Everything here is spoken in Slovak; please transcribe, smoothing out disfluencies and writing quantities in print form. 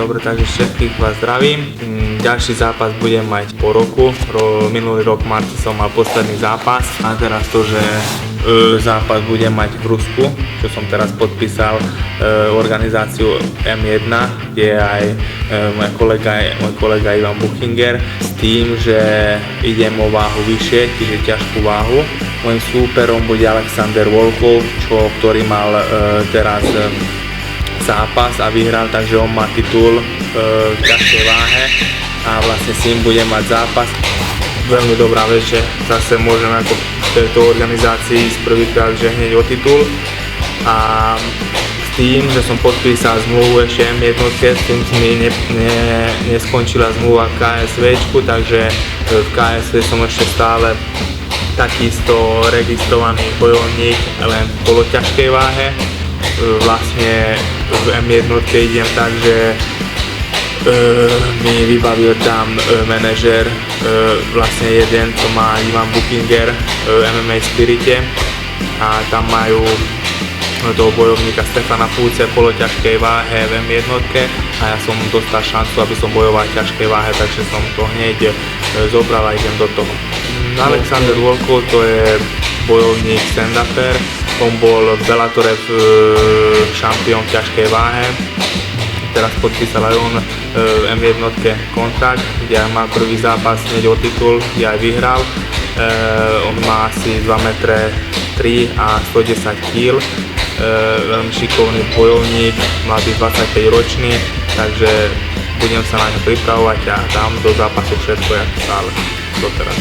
Dobre, takže všetkých vás zdravím. Ďalší zápas budem mať po roku. Minulý rok v marci som mal posledný zápas a teraz to, že zápas budem mať v Rusku, čo som teraz podpísal organizáciu M1, kde je aj môj kolega Ivan Buchinger, s tým, že idem o váhu vyššie, čiže ťažkú váhu. Mojím súperom bude Alexander Volkov, ktorý mal teraz zápas a vyhral, takže on má titul v ťažkej váhe a vlastne s ním budem mať zápas. Veľmi dobrá vec, že zase môžem ako v tejto organizácii ísť prvýkrát, že hneď o titul a s tým, že som podpísal zmluvu ešte M1, s tým mi neskončila zmluva v KSVčku, takže v KSV som ešte stále takisto registrovaný bojovník len v poloťažkej váhe. Vlastne v M1 idem tak, že mi vybavil tam manažer, vlastne jeden, čo má Ivan Buchinger, MMA Spirite, a tam majú toho bojovníka Stefana Púce v poloťažkej váhe v M1 a ja som dostal šancu, aby som bojoval v ťažkej váhe, takže som to hneď zobral a idem do toho. Alexander Volkov, to je bojovník stand-uper, on bol v Bellatore šampión v ťažkej váhe. Teraz podpísal aj on M1 kontrakt, kde má prvý zápas hneď o titul, kde aj vyhral. On má asi 2,3 m a 110 kg. Veľmi šikovný bojovník, mladý 25-ročný, takže budem sa na ňo pripravovať a dám do zápasu všetko, jak stále doteraz.